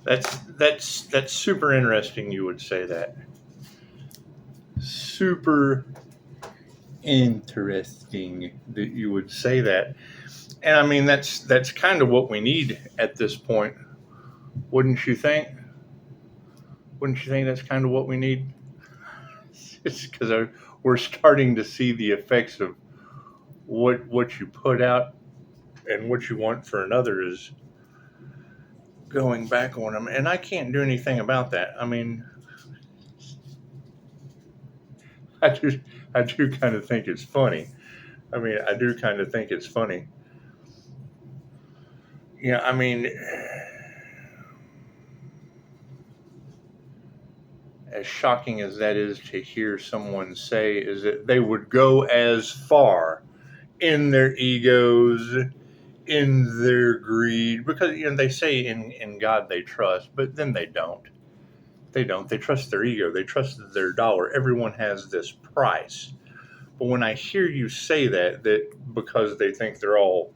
That's super interesting. You would say that. Super interesting that you would say that. And I mean that's kind of what we need at this point, wouldn't you think? Wouldn't you think that's kind of what we need? It's because we're starting to see the effects of what you put out and what you want for another is going back on them, and I can't do anything about that. I mean, I do I do kind of think it's funny. I mean, I do kind of think it's funny. Yeah, I mean, as shocking as that is to hear someone say, is that they would go as far in their egos, in their greed, because they say in God they trust, but then they don't. They don't. They trust their ego. They trust their dollar. Everyone has this price. But when I hear you say that because they think they're all,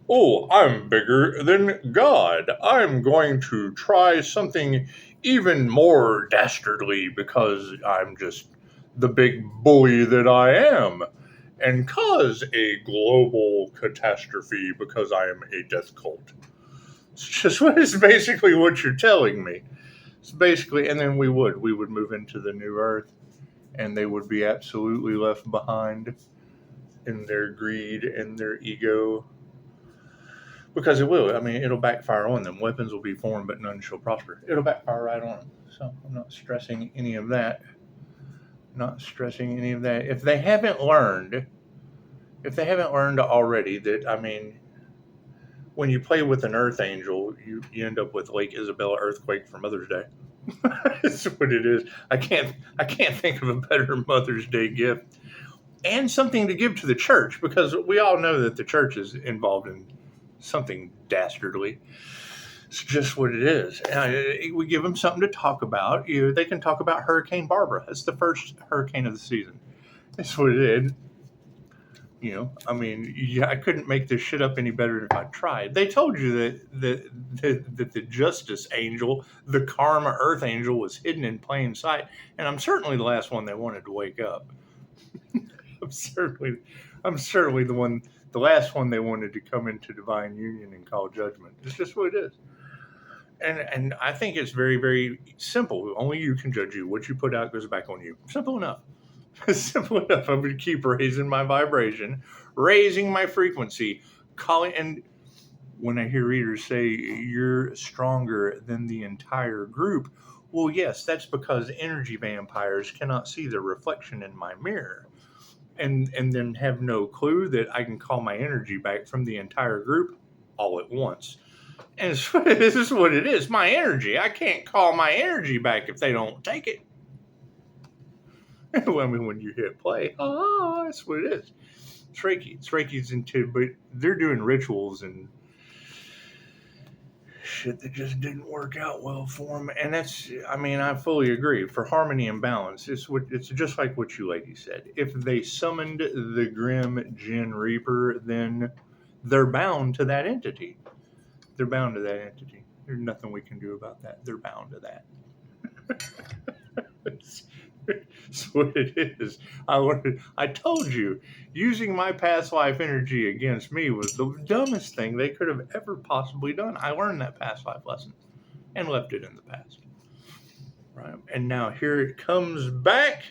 oh, I'm bigger than God. I'm going to try something even more dastardly because I'm just the big bully that I am and cause a global catastrophe because I am a death cult. It's basically what you're telling me. It's basically, and then we would move into the new earth and they would be absolutely left behind in their greed and their ego. Because it will. I mean, it'll backfire on them. Weapons will be formed, but none shall prosper. It'll backfire right on them. So I'm not stressing any of that. Not stressing any of that. If they haven't learned already that, I mean, when you play with an Earth Angel, you end up with Lake Isabella earthquake for Mother's Day. That's what it is. I can't think of a better Mother's Day gift and something to give to the church because we all know that the church is involved in something dastardly. It's just what it is. We give them something to talk about. They can talk about Hurricane Barbara. It's the first hurricane of the season. That's what it is. I mean, yeah, I couldn't make this shit up any better if I tried. They told you that the Justice Angel, the Karma Earth Angel, was hidden in plain sight, and I'm certainly the last one they wanted to wake up. I'm certainly the last one they wanted to come into divine union and call judgment. It's just what it is. And I think it's very, very simple. Only you can judge you. What you put out goes back on you. Simple enough. Simple enough. I'm going to keep raising my vibration, raising my frequency, and when I hear readers say you're stronger than the entire group, well, yes, that's because energy vampires cannot see their reflection in my mirror. And then have no clue that I can call my energy back from the entire group all at once. And this is what it is. My energy. I can't call my energy back if they don't take it. I mean, when you hit play, that's what it is. It's Reiki. It's Reiki's into, but they're doing rituals and shit that just didn't work out well for them. And I fully agree. For harmony and balance, it's just like what you ladies said. If they summoned the Grim Jinn Reaper, then they're bound to that entity. They're bound to that entity. There's nothing we can do about that. They're bound to that. That's what it is. I told you, using my past life energy against me was the dumbest thing they could have ever possibly done. I learned that past life lesson and left it in the past. Right? And now here it comes back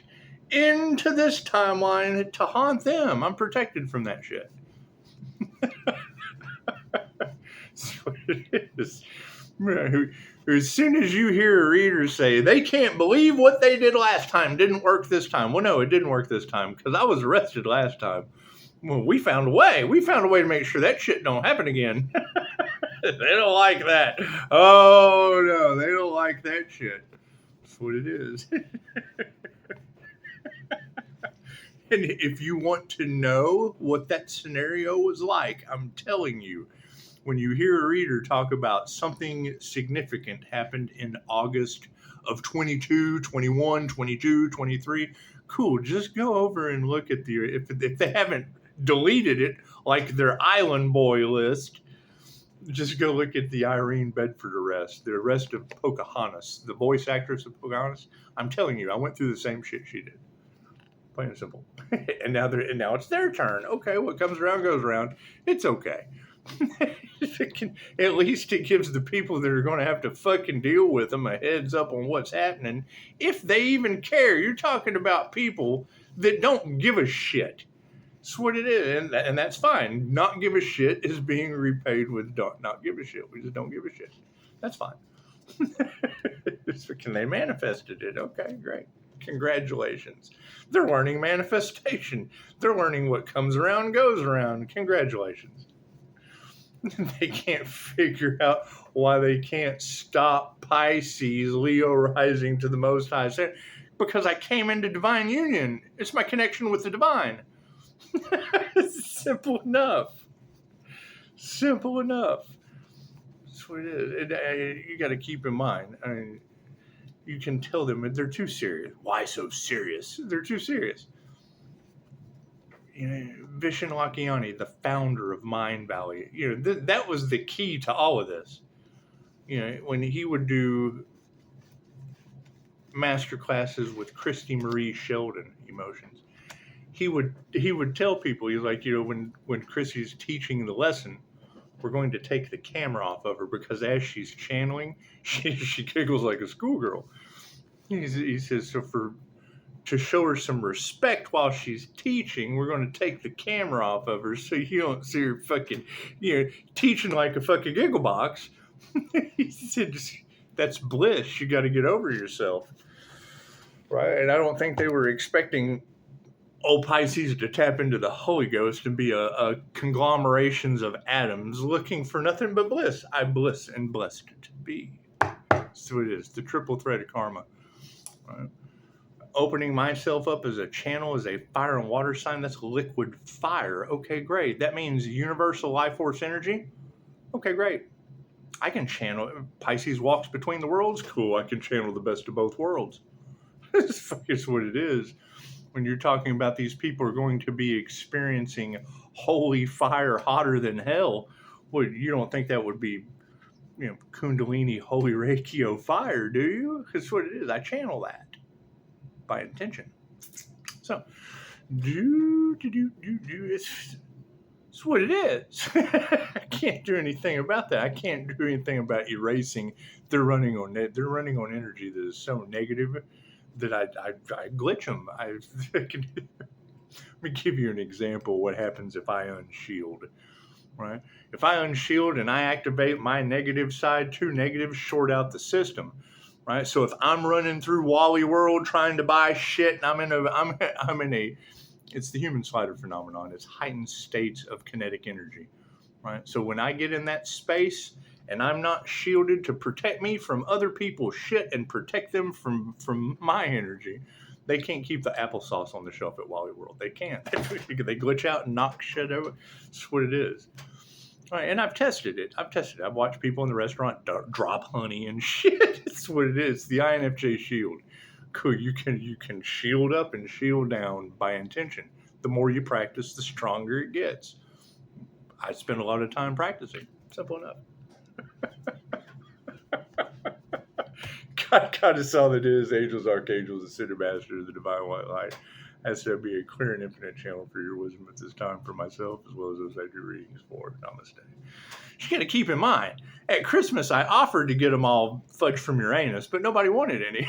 into this timeline to haunt them. I'm protected from that shit. That's what it is. As soon as you hear a reader say they can't believe what they did last time didn't work this time. Well, no, it didn't work this time because I was arrested last time. Well, we found a way. We found a way to make sure that shit don't happen again. They don't like that. Oh, no, they don't like that shit. That's what it is. And if you want to know what that scenario was like, I'm telling you, when you hear a reader talk about something significant happened in August of 22, 21, 22, 23, cool, just go over and look at if they haven't deleted it like their Island Boy list, Just go look at the Irene Bedford arrest, the arrest of Pocahontas, the voice actress of Pocahontas. I'm telling you, I went through the same shit she did. Plain and simple. and now it's their turn. Okay, what comes around goes around. It's okay. At least it gives the people that are going to have to fucking deal with them a heads up on what's happening, if they even care. You're talking about people that don't give a shit. That's what it is, and that's fine. Not give a shit is being repaid with not give a shit. We just don't give a shit. That's fine. Can they manifested it? Okay, great. Congratulations. They're learning manifestation. They're learning what comes around goes around. Congratulations. They can't figure out why they can't stop Pisces, Leo rising to the Most High. Because I came into divine union. It's my connection with the divine. Simple enough. Simple enough. That's what it is. You got to keep in mind. I mean, you can tell them they're too serious. Why so serious? They're too serious. Vishen Lakhiani, the founder of Mind Valley, that was the key to all of this. When he would do master classes with Christy Marie Sheldon, emotions, he would tell people, he's like, when Chrissy's teaching the lesson, we're going to take the camera off of her because as she's channeling, she giggles like a schoolgirl. He says, so to show her some respect while she's teaching, we're going to take the camera off of her so you don't see her fucking, teaching like a fucking giggle box. He said, that's bliss. You got to get over yourself. Right? And I don't think they were expecting Pisces to tap into the Holy Ghost and be a conglomerations of atoms looking for nothing but bliss. I bliss and blessed to be. So it is, the triple thread of karma. Right? Opening myself up as a channel, as a fire and water sign, that's liquid fire. Okay, great. That means universal life force energy. Okay, great. I can channel. Pisces walks between the worlds. Cool. I can channel the best of both worlds. That's what it is. When you're talking about these people are going to be experiencing holy fire hotter than hell, well, you don't think that would be, Kundalini, holy Reiki fire, do you? That's what it is. I channel that by intention. So, it's what it is. I can't do anything about that. I can't do anything about erasing. They're running on energy that is so negative that I glitch them. Let me give you an example of what happens if I unshield. Right? If I unshield and I activate my negative side, two negatives short out the system. Right? So if I'm running through Wally World trying to buy shit, and I'm in a, it's the human slider phenomenon. It's heightened states of kinetic energy. Right? So when I get in that space and I'm not shielded to protect me from other people's shit and protect them from my energy, they can't keep the applesauce on the shelf at Wally World. They can't. They glitch out and knock shit over. That's what it is. All right, and I've tested it. I've watched people in the restaurant drop honey and shit. It's what it is. The INFJ shield. Cool. You can shield up and shield down by intention. The more you practice, the stronger it gets. I spend a lot of time practicing. Simple enough. God is all that is. Angels, archangels, the center master of the divine white light. Has to be a clear and infinite channel for your wisdom at this time for myself, as well as those I do readings for. Namaste. You got to keep in mind, at Christmas, I offered to get them all fudge from Uranus, but nobody wanted any.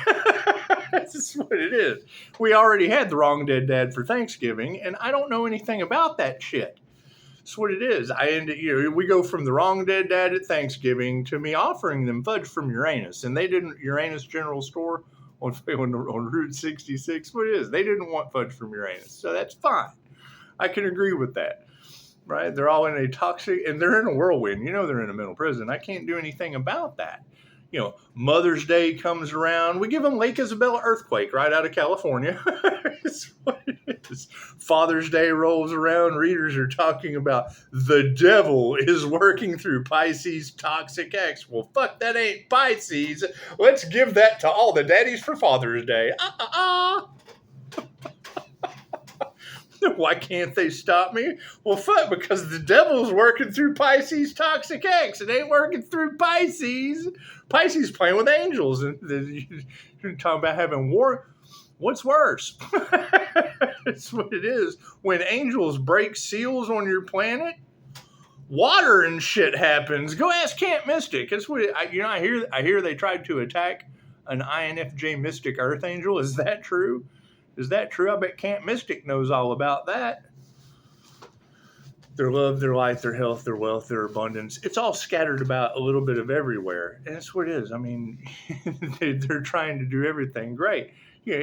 That's just what it is. We already had the wrong dead dad for Thanksgiving, and I don't know anything about that shit. That's what it is. We go from the wrong dead dad at Thanksgiving to me offering them fudge from Uranus, and they didn't. Uranus General Store on Route 66. What it is? They didn't want fudge from Uranus, so that's fine. I can agree with that. Right? They're all in a toxic, and they're in a whirlwind. They're in a mental prison. I can't do anything about that. Mother's Day comes around. We give them Lake Isabella earthquake right out of California. It's what it is. Father's Day rolls around. Readers are talking about the devil is working through Pisces toxic X. Well, fuck, that ain't Pisces. Let's give that to all the daddies for Father's Day. Why can't they stop me? Well, fuck, because the devil's working through Pisces toxic X. It ain't working through Pisces. Pisces playing with angels. And you're talking about having war. What's worse? That's what it is. When angels break seals on your planet, water and shit happens. Go ask Camp Mystic. That's what I hear they tried to attack an INFJ Mystic Earth Angel. Is that true? Is that true? I bet Camp Mystic knows all about that. Their love, their life, their health, their wealth, their abundance. It's all scattered about a little bit of everywhere. And that's what it is. I mean, they're trying to do everything. Great. Yeah,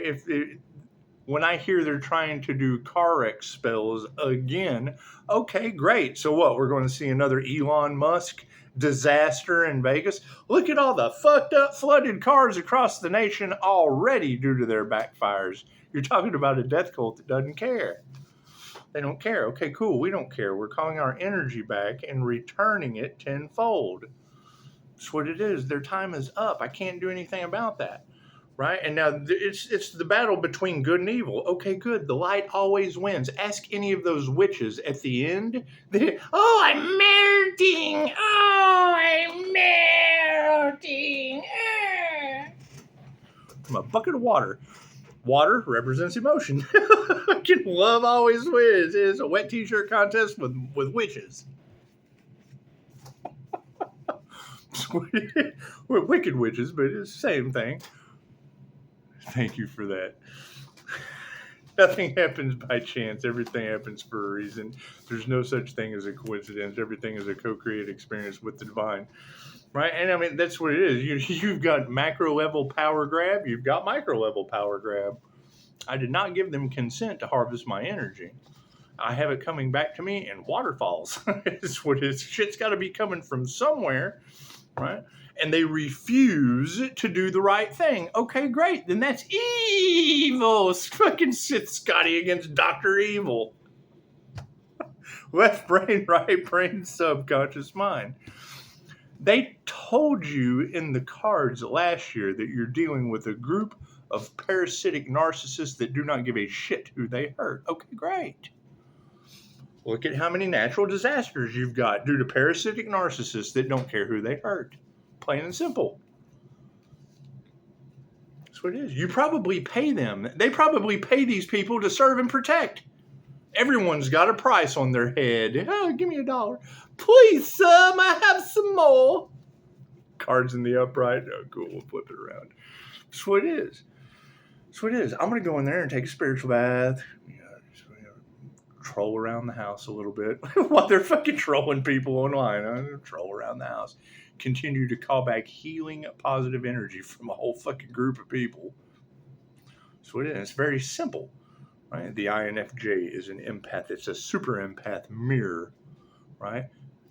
when I hear they're trying to do car wreck spells again, okay, great. So what? We're going to see another Elon Musk disaster in Vegas? Look at all the fucked up flooded cars across the nation already due to their backfires. You're talking about a death cult that doesn't care. They don't care. Okay, cool. We don't care. We're calling our energy back and returning it tenfold. That's what it is. Their time is up. I can't do anything about that. Right? And now it's the battle between good and evil. Okay, good. The light always wins. Ask any of those witches at the end. Oh, I'm melting. Oh, I'm melting. From a bucket of water. Water represents emotion. Love always wins. It's a wet t-shirt contest with witches. We're wicked witches, but it's the same thing. Thank you for that. Nothing happens by chance. Everything happens for a reason. There's no such thing as a coincidence. Everything is a co-created experience with the divine. Right? And I mean, that's what it is. You've got macro level power grab. You've got micro level power grab. I did not give them consent to harvest my energy. I have it coming back to me in waterfalls. It's what it is. Shit's got to be coming from somewhere. Right? And they refuse to do the right thing. Okay, great. Then that's evil. It's fucking Sith Scotty against Dr. Evil. Left brain, right brain, subconscious mind. They told you in the cards last year that you're dealing with a group of parasitic narcissists that do not give a shit who they hurt. Okay, great. Look at how many natural disasters you've got due to parasitic narcissists that don't care who they hurt. Plain and simple. That's what it is. You probably pay them. They probably pay these people to serve and protect. Everyone's got a price on their head. Oh, give me $1. Please, some. I have some more. Cards in the upright. Oh, cool. We'll flip it around. That's what it is. That's what it is. I'm going to go in there and take a spiritual bath. Troll around the house a little bit while they're fucking trolling people online. I'm going to troll around the house. Continue to call back healing positive energy from a whole fucking group of people. So it is. It's very simple. Right? The INFJ is an empath. It's a super empath mirror. Right?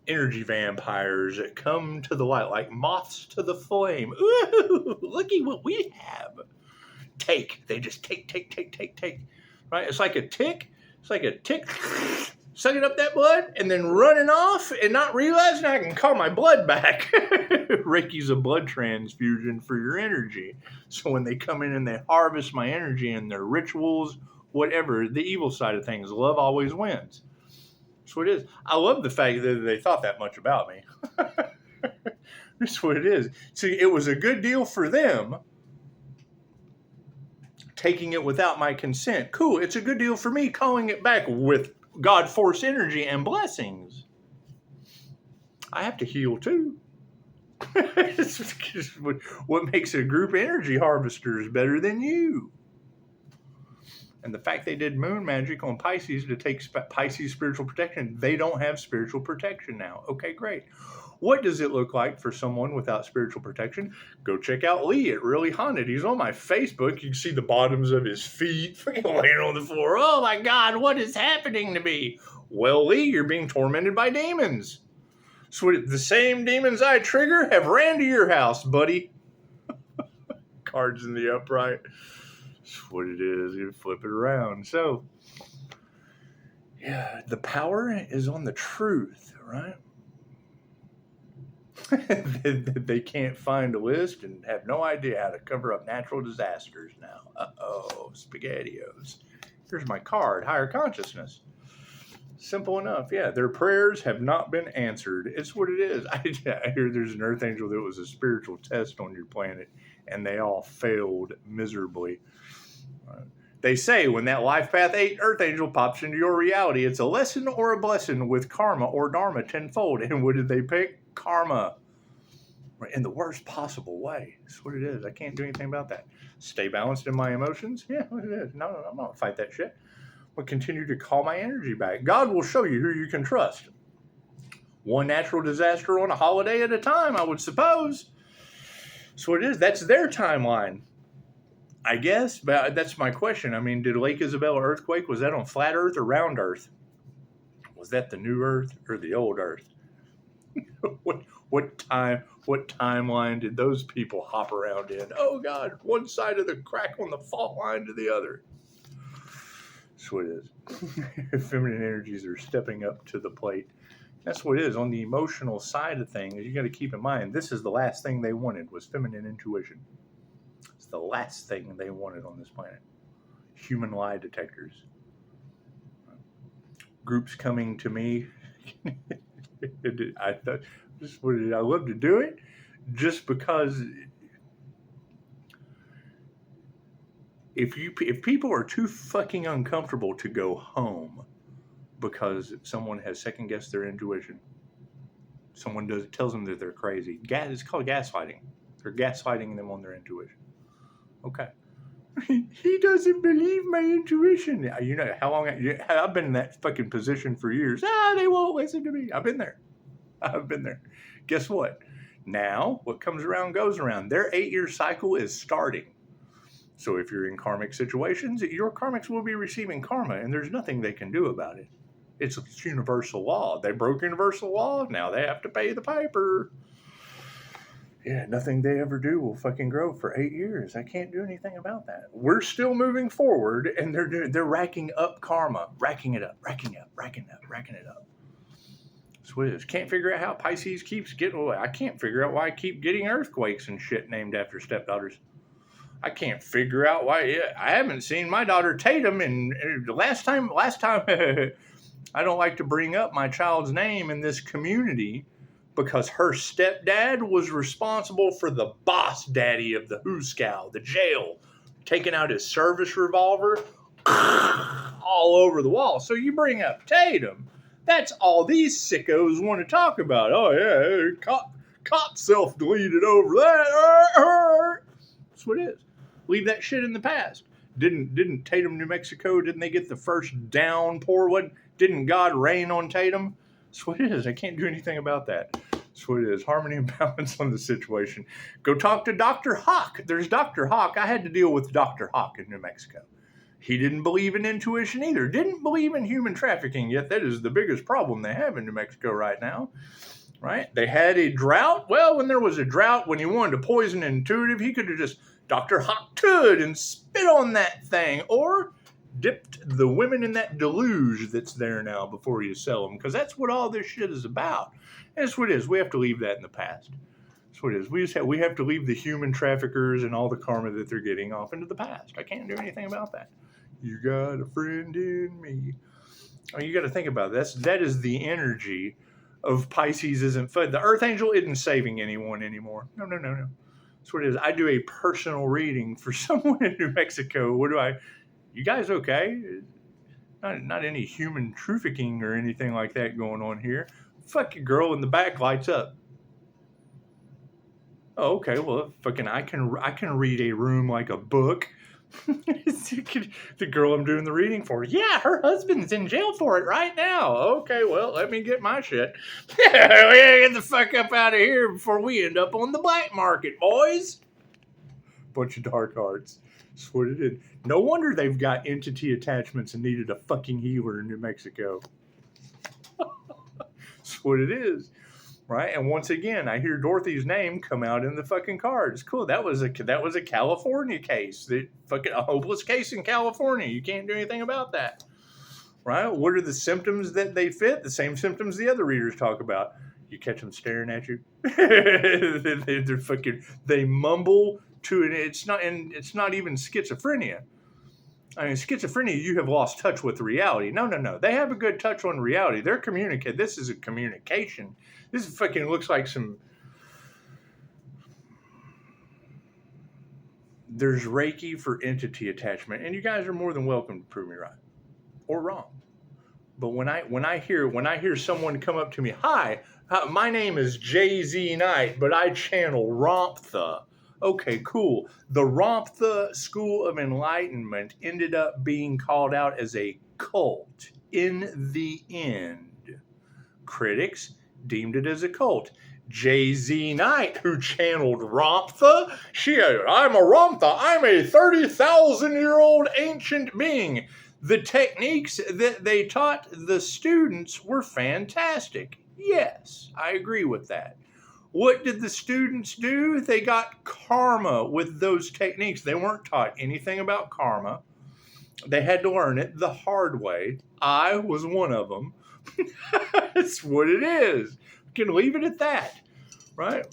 Energy vampires that come to the light like moths to the flame. Ooh, looky what we have. Take. They just take. Right? It's like a tick. It's like a tick sucking up that blood and then running off and not realizing I can call my blood back. Reiki's a blood transfusion for your energy. So when they come in and they harvest my energy and their rituals, whatever, the evil side of things, love always wins. That's what it is. I love the fact that they thought that much about me. That's what it is. See, it was a good deal for them. Taking it without my consent. Cool. It's a good deal for me calling it back with God force energy and blessings. I have to heal too. What makes a group energy harvesters better than you? And the fact they did moon magic on Pisces to take Pisces spiritual protection, they don't have spiritual protection now. Okay, great. What does it look like for someone without spiritual protection? Go check out Lee at Really Haunted. He's on my Facebook. You can see the bottoms of his feet fucking laying on the floor. Oh my God, what is happening to me? Well, Lee, you're being tormented by demons. So the same demons I trigger have ran to your house, buddy. Cards in the upright. That's what it is. You flip it around. So, yeah, the power is on the truth, right? They can't find a list and have no idea how to cover up natural disasters now. Uh-oh, SpaghettiOs. Here's my card, higher consciousness. Simple enough. Yeah, their prayers have not been answered. It's what it is. I hear there's an Earth Angel that was a spiritual test on your planet, and they all failed miserably. They say when that Life Path 8 Earth Angel pops into your reality, it's a lesson or a blessing with karma or dharma tenfold. And what did they pick? Karma. In the worst possible way. That's what it is. I can't do anything about that. Stay balanced in my emotions? Yeah, what it is. No, I'm not going to fight that shit. Will continue to call my energy back. God will show you who you can trust. One natural disaster on a holiday at a time, I would suppose. So it is. That's their timeline, I guess. But that's my question. I mean, did Lake Isabella earthquake, was that on flat Earth or round Earth? Was that the new Earth or the old Earth? What timeline did those people hop around in? Oh God, one side of the crack on the fault line to the other. That's what it is. Feminine energies are stepping up to the plate. That's what it is. On the emotional side of things, you got to keep in mind, this is the last thing they wanted was feminine intuition. It's the last thing they wanted on this planet. Human lie detectors. Groups coming to me. I thought, I love to do it just because if people are too fucking uncomfortable to go home because someone has second guessed their intuition, someone tells them that they're crazy. It's called gaslighting. They're gaslighting them on their intuition. Okay. He doesn't believe my intuition. You know how long I've been in that fucking position for years. They won't listen to me. I've been there. Guess what? Now, what comes around goes around. Their 8-year cycle is starting. So if you're in karmic situations, your karmics will be receiving karma, and there's nothing they can do about it. It's universal law. They broke universal law. Now they have to pay the piper. Yeah, nothing they ever do will fucking grow for 8 years. I can't do anything about that. We're still moving forward, and they're racking up karma, racking it up. That's what it is. Can't figure out how Pisces keeps getting away. I can't figure out why I keep getting earthquakes and shit named after stepdaughters. I can't figure out why. I haven't seen my daughter Tatum, and last time. I don't like to bring up my child's name in this community because her stepdad was responsible for the boss daddy of the Hooskow, the jail, taking out his service revolver all over the wall. So you bring up Tatum. That's all these sickos want to talk about. Oh, yeah, cop self-deleted over that. That's what it is. Leave that shit in the past. Didn't Tatum, New Mexico, didn't they get the first downpour? Didn't God rain on Tatum? That's what it is. I can't do anything about that. That's what it is. Harmony and balance on the situation. Go talk to Dr. Hawk. There's Dr. Hawk. I had to deal with Dr. Hawk in New Mexico. He didn't believe in intuition either. Didn't believe in human trafficking, yet that is the biggest problem they have in New Mexico right now. Right? They had a drought. Well, when there was a drought, when he wanted to poison intuitive, he could have just Dr. Hawk could and spit on that thing, or dipped the women in that deluge that's there now before you sell them, because that's what all this shit is about. And that's what it is. We have to leave that in the past. That's what it is. We have to leave the human traffickers and all the karma that they're getting off into the past. I can't do anything about that. You got a friend in me. I mean, you got to think about it. That is the energy of Pisces isn't fun. The Earth Angel isn't saving anyone anymore. No. That's what it is. I do a personal reading for someone in New Mexico. You guys okay? Not any human trafficking or anything like that going on here. Fucking girl in the back lights up. Oh, okay. Well, fucking I can read a room like a book. The girl I'm doing the reading for. Yeah, her husband's in jail for it right now. Okay, well, let me get my shit. Get the fuck up out of here before we end up on the black market, boys. Bunch of dark arts. That's what it is. No wonder they've got entity attachments and needed a fucking healer in New Mexico. That's what it is. Right? And once again, I hear Dorothy's name come out in the fucking cards. Cool. That was a California case. A hopeless case in California. You can't do anything about that. Right? What are the symptoms that they fit? The same symptoms the other readers talk about. You catch them staring at you. They mumble to it. It's not even schizophrenia. I mean, schizophrenia, you have lost touch with reality. No. They have a good touch on reality. They're communicating. This is a communication. This fucking looks like some... There's Reiki for entity attachment, and you guys are more than welcome to prove me right or wrong. But when I hear someone come up to me, hi, my name is Jay-Z Knight, but I channel Ramtha. Okay, cool. The Ramtha School of Enlightenment ended up being called out as a cult in the end. Critics deemed it as a cult. Jay-Z Knight, who channeled Ramtha, I'm a Ramtha. I'm a 30,000-year-old ancient being. The techniques that they taught the students were fantastic. Yes, I agree with that. What did the students do? They got karma with those techniques. They weren't taught anything about karma. They had to learn it the hard way. I was one of them. That's what it is. You can leave it at that. Right?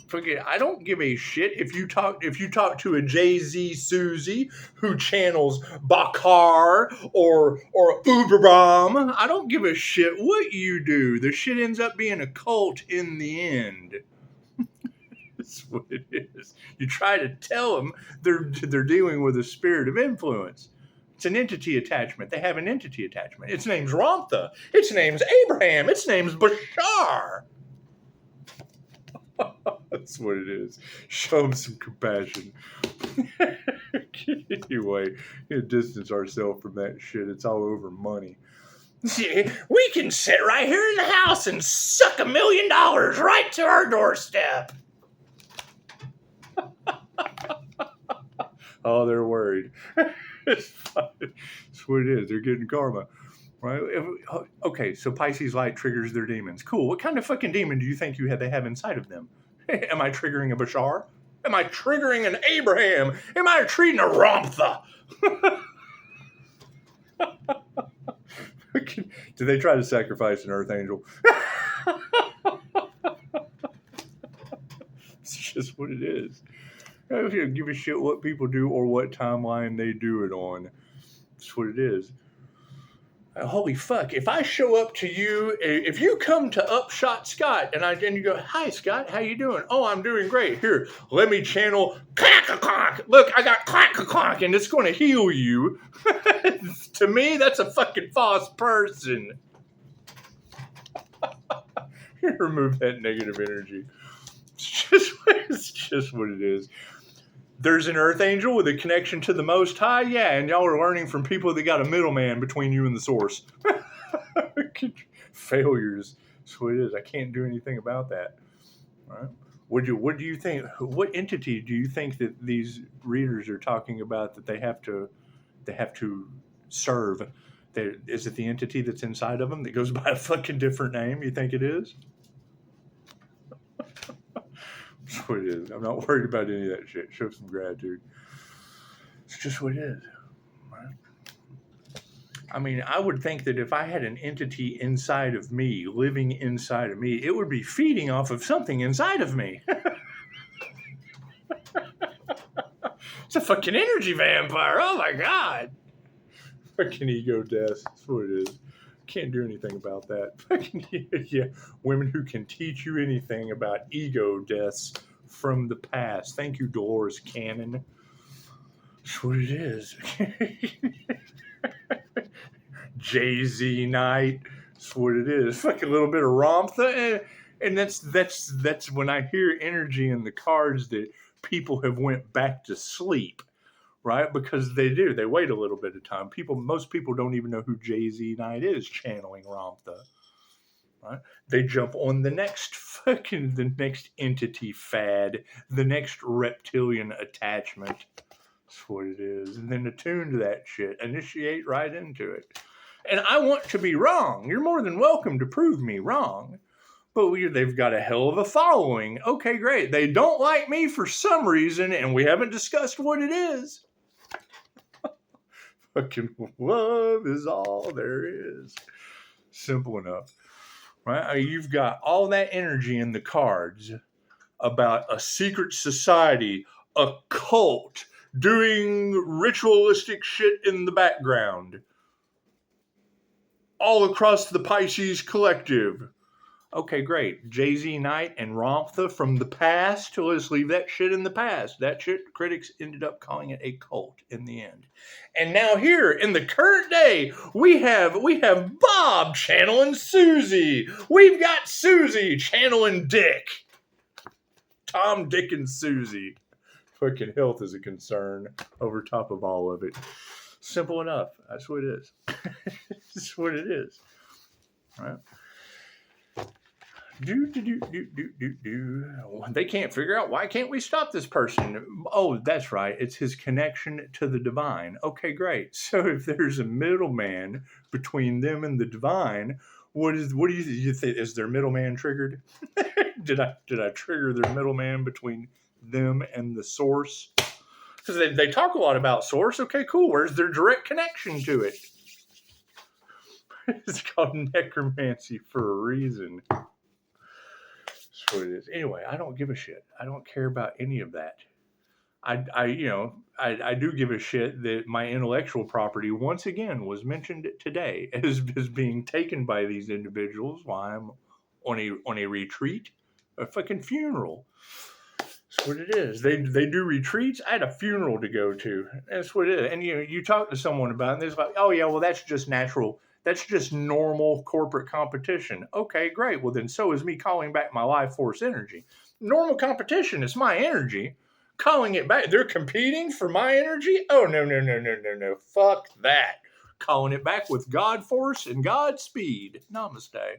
I don't give a shit if you talk to a Jay-Z Susie who channels Bakar or Uberbam. I don't give a shit what you do. The shit ends up being a cult in the end. That's what it is. You try to tell them they're dealing with a spirit of influence. It's an entity attachment. They have an entity attachment. Its name's Ramtha. Its name's Abraham. Its name's Bashar. That's what it is. Show them some compassion. Anyway, distance ourselves from that shit. It's all over money. We can sit right here in the house and suck $1 million right to our doorstep. Oh, they're worried. That's what it is. They're getting karma. Right? Okay, so Pisces light triggers their demons. Cool. What kind of fucking demon do you think they have inside of them? Am I triggering a Bashar? Am I triggering an Abraham? Am I treating a Ramtha? Do they try to sacrifice an Earth Angel? It's just what it is. I don't give a shit what people do or what timeline they do it on. That's what it is. Holy fuck, if I show up to you, if you come to Upshotscott and you go, hi Scott, how you doing? Oh, I'm doing great. Here, let me channel clack-a-clock. Look, I got clack-a-clock and it's going to heal you. To me, that's a fucking false person. Remove that negative energy. It's just what it is. There's an Earth Angel with a connection to the Most High. Yeah, and y'all are learning from people that got a middleman between you and the source. Failures. That's what it is. I can't do anything about that. All right. What do you think? What entity do you think that these readers are talking about that they have to serve? Is it the entity that's inside of them that goes by a fucking different name? You think it is? That's what it is. I'm not worried about any of that shit. Show some gratitude. It's just what it is. Right? I mean, I would think that if I had an entity inside of me, living inside of me, it would be feeding off of something inside of me. It's a fucking energy vampire. Oh my God. Fucking ego death. That's what it is. Can't do anything about that. Yeah, women who can teach you anything about ego deaths from the past. Thank you, Dolores Cannon. That's what it is. Jay-Z Knight. That's what it is. Fucking little bit of Ramtha, and that's when I hear energy in the cards that people have went back to sleep. Right? Because they do. They wait a little bit of time. Most people don't even know who Jay-Z Knight is channeling Ramtha. Right? They jump on the next entity fad, the next reptilian attachment. That's what it is. And then attune to that shit. Initiate right into it. And I want to be wrong. You're more than welcome to prove me wrong. But they've got a hell of a following. Okay, great. They don't like me for some reason, and we haven't discussed what it is. Fucking love is all there is. Simple enough. Right? You've got all that energy in the cards about a secret society, a cult, doing ritualistic shit in the background. All across the Pisces collective. Okay, great. Jay-Z Knight and Ramtha from the past. Let's leave that shit in the past. That shit, critics ended up calling it a cult in the end. And now here in the current day, we have Bob channeling Susie. We've got Susie channeling Dick. Tom, Dick, and Susie. Fucking health is a concern over top of all of it. Simple enough. That's what it is. That's what it is. All right. They can't figure out, why can't we stop this person? Oh, that's right. It's his connection to the divine. Okay, great. So if there's a middleman between them and the divine, what do you think? Is their middleman triggered? Did I trigger their middleman between them and the source? Because they talk a lot about source. Okay, cool. Where's their direct connection to it? It's called necromancy for a reason. That's what it is. Anyway, I don't give a shit. I don't care about any of that. I do give a shit that my intellectual property once again was mentioned today as being taken by these individuals while I'm on a retreat, a fucking funeral. That's what it is. They do retreats. I had a funeral to go to. That's what it is. And you talk to someone about it, and they're like, oh yeah, well that's just natural. That's just normal corporate competition. Okay, great. Well then, so is me calling back my life force energy. Normal competition is my energy. Calling it back. They're competing for my energy? Oh no. Fuck that. Calling it back with God force and God speed. Namaste.